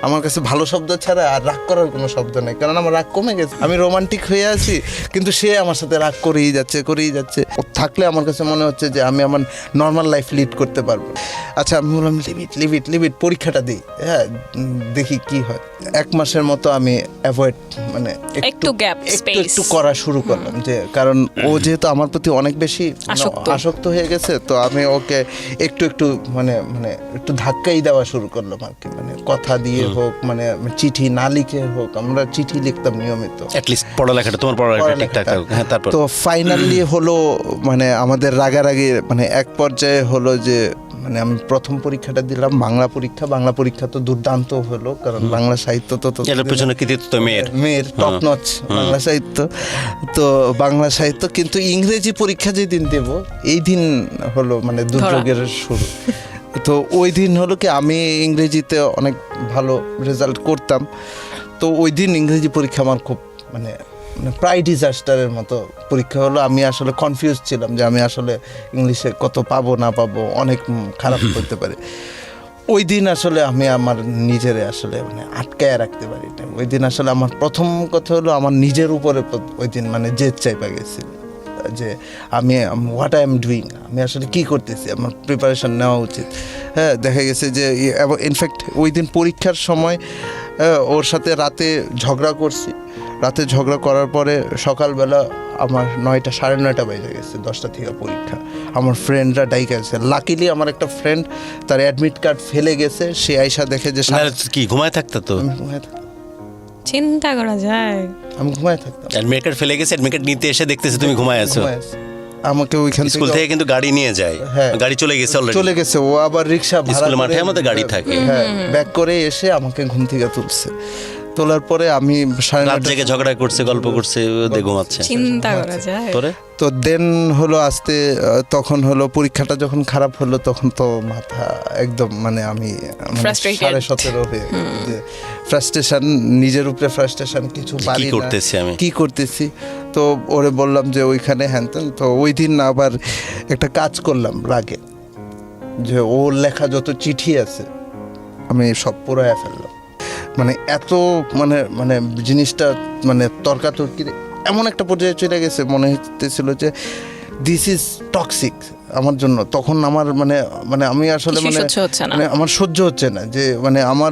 আমার কাছে ভালো শব্দ ছাড়া আর রাগ করার কোনো শব্দ নেই, কারণ আমার রাগ কমে গেছে। আমি রোমান্টিক হয়ে আছি, কিন্তু সে আমার সাথে রাগ করেই যাচ্ছে। ও থাকলে আমার কাছে মনে হচ্ছে যে আমি আমার নর্মাল লাইফ লিড করতে পারবো। আচ্ছা, আমি বললাম লিভ ইট, পরীক্ষাটা দিই, হ্যাঁ দেখি কি হয়। 1 মাসের মতো আমি অ্যাভয়েড, মানে একটু করা শুরু করলাম, যে কারণ ও যেহেতু আমার প্রতি অনেক বেশি আসক্ত হয়ে গেছে, তো আমি ওকে একটু মানে একটু ধাক্কাই দেওয়া শুরু করলাম আর কি। মানে কথা দিয়ে হোক, মানে চিঠি না লিখে হোক, আমরা চিঠি লিখতাম নিয়মিত, অ্যাটলিস্ট পড়ালেখাটা তোমার পড়ালেখা ঠিকঠাক থাকুক। হ্যাঁ, তারপর তো ফাইনালি হলো, মানে আমাদের রাগারাগি, মানে এক পর্যায়ে হলো যে মানে আমি প্রথম পরীক্ষাটা দিলাম, বাংলা পরীক্ষা তো দুর্দান্ত হলো, কারণ বাংলা সাহিত্য তো এর পেছনে কৃতিত্ব তো মেয়ের টপ নচ বাংলা সাহিত্য, তো বাংলা সাহিত্য। কিন্তু ইংরেজি পরীক্ষা যেদিন দেব, এই দিন হলো মানে দুর্যোগের শুরু। তো ওই দিন হলো কি, আমি ইংরেজিতে অনেক ভালো রেজাল্ট করতাম, তো ওই দিন ইংরেজি পরীক্ষা আমার খুব মানে প্রায় ডিজাস্টারের মতো পরীক্ষা হলো। আমি আসলে কনফিউজ ছিলাম যে আমি আসলে ইংলিশে কত পাবো না পাবো, অনেক খারাপ করতে পারি। ওই দিন আসলে আমি আমার নিজেরে আসলে মানে আটকায় রাখতে পারি না। ওই দিন আসলে আমার প্রথম কথা হলো, আমার নিজের উপরে ওই দিন মানে জেদ চাইপা গেছিল যে আমি হোয়াট আই এম ডুইং, আমি আসলে কি করতেছি, আমার প্রিপারেশন নেওয়া উচিত। হ্যাঁ, দেখা গেছে যে ইনফ্যাক্ট ওই দিন পরীক্ষার সময় ওর সাথে রাতে ঝগড়া করছি। রাতে ঝগড়া করার পরে সকালবেলা আমার 9টা 9:30 বেজে গেছে, 10টা থেকে পরীক্ষা। আমার ফ্রেন্ডরা ডাইকে আছে, লাকিলি আমার একটা ফ্রেন্ড তার অ্যাডমিট কার্ড ফেলে গেছে, সে আইসা দেখে যে কি ঘুমায় থাকতো, তো চিন্তা করা যায়, আমি ঘুমায় থাকতাম। অ্যাডমিট কার্ড ফেলে গেছে, অ্যাডমিট কার্ড নিতে এসে দেখতেছে তুমি ঘুমায় আছো। আমাকে ওইখান স্কুল থেকে কিন্তু গাড়ি নিয়ে যায়, গাড়ি চলে গেছে, ও আবার রিক্সা ভাড়া স্কুলের মাঠে আমাদের গাড়ি থাকে, হ্যাঁ ব্যাক করে এসে আমাকে ঘুম থেকে তুলছে। তোলার পরে আমি 9:30 ঝগড়া করছে, গল্প করছে, ঘুমাচ্ছে। চিন্তা করা যায়। তো দেন হলো আস্তে, তখন হলো পরীক্ষাটা যখন খারাপ হলো, তখন তো মাথা একদম মানে আমি 17.5 হয়ে যে ফ্রাস্ট্রেশন, নিজের উপরে ফ্রাস্ট্রেশন, কিছু পারি না, কি করতেছি। তো ওরে বললাম যে ওইখানে হ্যানতেন। তো ওই দিন আবার একটা কাজ করলাম রাগে, যে ওর লেখা যত চিঠি আছে আমি সব পুরায় ফেললাম। মানে এত মানে জিনিসটা মানে তর্কাতর্কি এমন একটা পর্যায়ে চলে গেছে, মনে হতেছিল যে দিস ইজ টক্সিক আমার জন্য। তখন আমার মানে আমি আসলে মানে আমার সহ্য হচ্ছে না, যে মানে আমার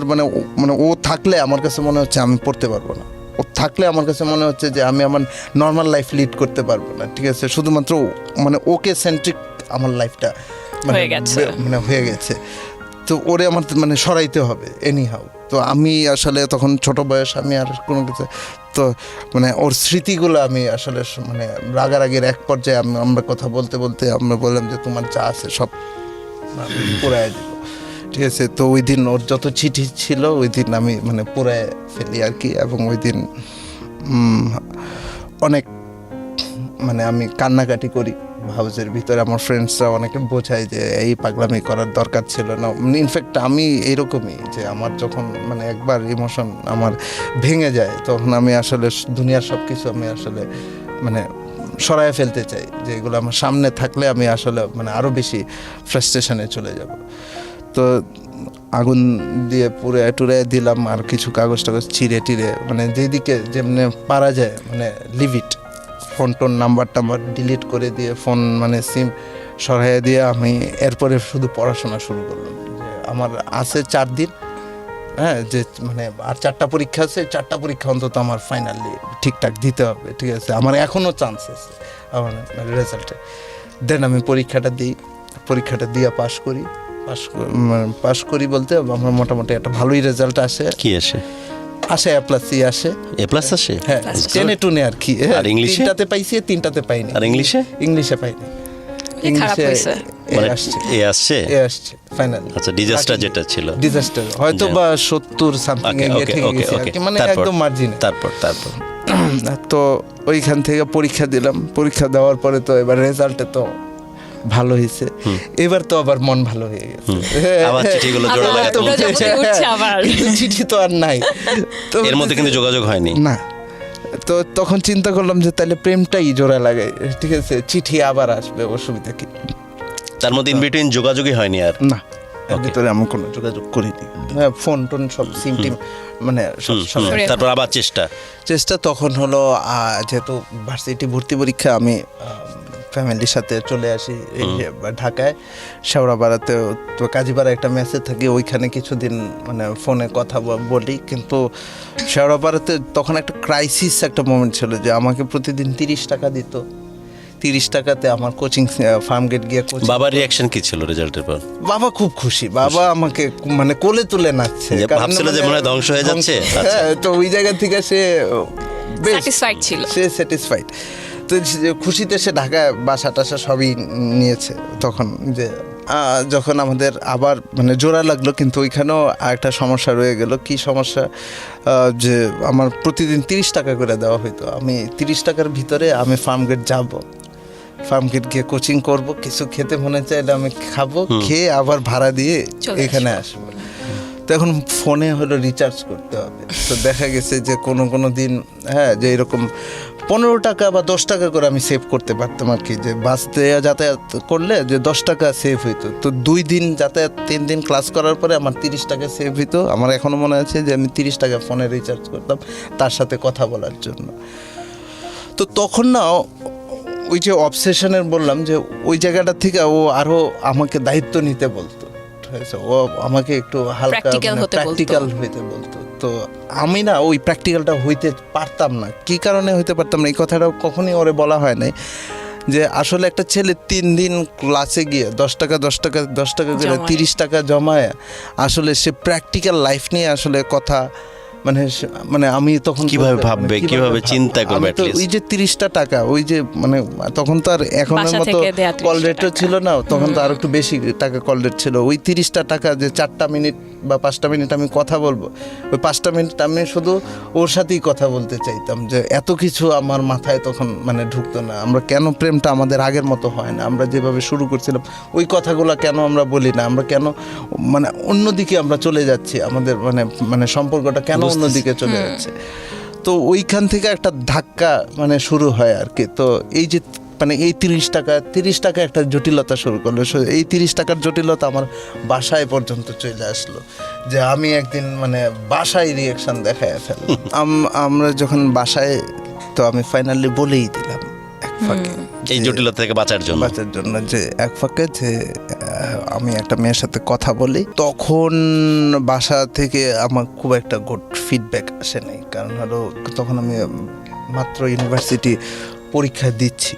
মানে ও থাকলে আমার কাছে মনে হচ্ছে আমি পড়তে পারবো না, ও থাকলে আমার কাছে মনে হচ্ছে যে আমি আমার নর্মাল লাইফ লিড করতে পারবো না। ঠিক আছে, শুধুমাত্র মানে ওকে সেন্ট্রিক আমার লাইফটা মানে হয়ে গেছে, তো ওরে আমার মানে সরাইতে হবে এনি হাউ। তো আমি আসলে তখন ছোট বয়স, আমি আর কোনো কিছু, তো মানে ওর স্মৃতিগুলো আমি আসলে মানে রাগারাগির এক পর্যায়ে আমরা কথা বলতে আমরা বললাম যে তোমার যা আছে সব পুরায় দিব। ঠিক আছে, তো ওই দিন ওর যত চিঠি ছিল ওই দিন আমি মানে পুরায় ফেলি আর কি। এবং ওই দিন অনেক মানে আমি কান্নাকাটি করি হাউসের ভিতরে। আমার ফ্রেন্ডসরা অনেকে বোঝায় যে এই পাগলামি করার দরকার ছিল না। ইনফ্যাক্ট আমি এরকমই, যে আমার যখন মানে একবার ইমোশন আমার ভেঙে যায়, তখন আমি আসলে দুনিয়ার সব কিছু আমি আসলে মানে সরায় ফেলতে চাই, যে এগুলো আমার সামনে থাকলে আমি আসলে মানে আরও বেশি ফ্রাস্ট্রেশনে চলে যাব। তো আগুন দিয়ে পুরে টুরে দিলাম, আর কিছু কাগজ টাগজ ছিঁড়ে টিড়ে মানে যেদিকে যেমনি পারা যায় মানে leave it, phone tone number delete করে দিয়ে, ফোন মানে সিম সরাইয়ে দিয়ে আমি এরপরে শুধু পড়াশোনা শুরু করলাম। যে আমার আছে 4 দিন, হ্যাঁ, যে মানে আর 4টা পরীক্ষা আছে, 4টা পরীক্ষা অন্তত আমার ফাইনালি ঠিকঠাক দিতে হবে। ঠিক আছে, আমার এখনও চান্স আছে আমার রেজাল্টে। দেন আমি পরীক্ষাটা দিয়ে পাশ করি বলতে আমার মোটামুটি একটা ভালোই রেজাল্ট আসে। কি আসে? A+C আসে। হ্যাঁ, 10-এ 2-এ আর কি। আর ইংলিশে 3টাতে পাইছি, 3টাতে পাইনি। আর ইংলিশে পাইনি। এ আসছে ফাইনালি। আচ্ছা, ডিজাস্টার যেটা ছিল, হয়তো বা 70 সামথিং এ থেকে গেছে, মানে একদম মার্জিনে। তারপর তো ওইখান থেকে পরীক্ষা দিলাম। পরীক্ষা দেওয়ার পরে তো এবার রেজাল্টে তো ভালো হয়েছে, এবার তো আবার মন ভালো হয়ে গেছে, আবার চিঠিগুলো জোড়া লাগাতে কিন্তু চিঠি তো আর নাই, তো এর মধ্যে কিন্তু যোগাযোগ হয়নি না। তো তখন চিন্তা করলাম যে তাহলে প্রেমটাই জোড়া লাগাই। ঠিক আছে, চিঠি আবার আসবে, অসুবিধা কি? তার মধ্যে ইন বিটুইন যোগাযোগই হয়নি আর না। এর ভিতরে আমি কোনো যোগাযোগ করিনি। হ্যাঁ, ফোন টোন সব সিম টিম মানে সব তারপর আবার চেষ্টা তখন হলো যেহেতু ভার্সিটি ভর্তি পরীক্ষা, আমি ফ্যামিলির সাথে চলে আসি এই যে ঢাকায় শেওড়াপাড়াতে। তো কাজীপাড়া একটা মেসে থাকি, ওইখানে কিছুদিন মানে ফোনে কথা বলি। কিন্তু শেওড়াপাড়াতে তখন একটা ক্রাইসিস একটা মোমেন্ট ছিল যে আমাকে প্রতিদিন 30 টাকা দিত। 30 টাকাতে আমার কোচিং ফার্মগেট গিয়ে কোচিং। বাবার রিয়াকশন কি ছিল রেজাল্টের পর? বাবা খুব খুশি, বাবা আমাকে মানে কোলে তুলে নাচছে, ভাবছিল যে মনে হয় ধ্বংস হয়ে যাচ্ছে। হ্যাঁ, তো ওই জায়গা থেকে সে স্যাটিসফাইড ছিল, সে স্যাটিসফাইড। তো খুশিতে সে ঢাকায় বাসা টাসা সবই নিয়েছে। তখন যে যখন আমাদের আবার মানে জোড়া লাগলো, কিন্তু ওইখানেও একটা সমস্যা রয়ে গেল। কি সমস্যা? যে আমার প্রতিদিন 30 টাকা করে দেওয়া হইতো। আমি 30 টাকার ভিতরে আমি ফার্মগেট যাব, ফার্মগেট গিয়ে কোচিং করব, কিছু খেতে মনে চাইলে আমি খাবো, খেয়ে আবার ভাড়া দিয়ে এখানে আসবো। তো এখন ফোনে হলো রিচার্জ করতে হবে। তো দেখা গেছে যে কোনো দিন হ্যাঁ যে এরকম 15 টাকা বা 10 টাকা করে আমি সেভ করতে পারতাম আর কি, যে বাস দিয়ে যাতায়াত করলে যে 10 টাকা সেভ হইতো। তো 2 দিন যাতায়াত, 3 দিন ক্লাস করার পরে আমার 30 টাকা সেভ হইতো। আমার এখনও মনে আছে যে আমি 30 টাকা ফোনে রিচার্জ করতাম তার সাথে কথা বলার জন্য। তো তখন না ওই যে অবসেশনের বললাম যে ওই জায়গাটা থেকে ও আরও আমাকে দায়িত্ব নিতে বলতো, ও আমাকে একটু হালকা প্র্যাকটিক্যাল হইতে বলতো। তো আমি না ওই প্র্যাকটিক্যালটা হইতে পারতাম না। কি কারণে হইতে পারতাম না এই কথাটা কখনই ওরে বলা হয় নাই, যে আসলে একটা ছেলে 3 দিন ক্লাসে গিয়ে 10 টাকা করে 30 টাকা জমায় আসলে সে প্র্যাকটিক্যাল লাইফ নিয়ে আসলে কথা মানে আমি তখন কিভাবে ভাববে, কিভাবে চিন্তা করবে। ওই যে 30টা টাকা, ওই যে মানে তখন তো আর এখনের মতো কল রেটও ছিল না, তখন তো আর একটু বেশি টাকা কল রেট ছিল। ওই 30টা টাকা যে 4টা মিনিট বা 5টা মিনিট আমি কথা বলবো, ওই 5টা মিনিট আমি শুধু ওর সাথেই কথা বলতে চাইতাম। যে এত কিছু আমার মাথায় তখন মানে ঢুকতো না। আমরা কেন প্রেমটা আমাদের আগের মতো হয় না, আমরা যেভাবে শুরু করছিলাম ওই কথাগুলো কেন আমরা বলি না, আমরা কেন মানে অন্যদিকে আমরা চলে যাচ্ছি, আমাদের মানে সম্পর্কটা কেন অন্যদিকে চলে যাচ্ছে। তো ওইখান থেকে একটা ধাক্কা মানে শুরু হয় আর কি। তো এই যে মানে এই 30 টাকা একটা জটিলতা শুরু করলো। এই 30 টাকার জটিলতা আমার বাসায় পর্যন্ত চলে আসলো, যে আমি একদিন মানে বাসায় রিয়াকশন দেখায় ফেললাম। আমরা যখন বাসায়, তো আমি ফাইনালি বলেই দিলাম এক ফাঁকে, এই জটিলতা থেকে বাঁচার জন্য যে এক ফাঁকে যে আমি একটা মেয়ের সাথে কথা বলি। তখন বাসা থেকে আমার খুব একটা গুড ফিডব্যাক আসে নাই, কারণ হলো তখন আমি মাত্র ইউনিভার্সিটি পরীক্ষা দিচ্ছি।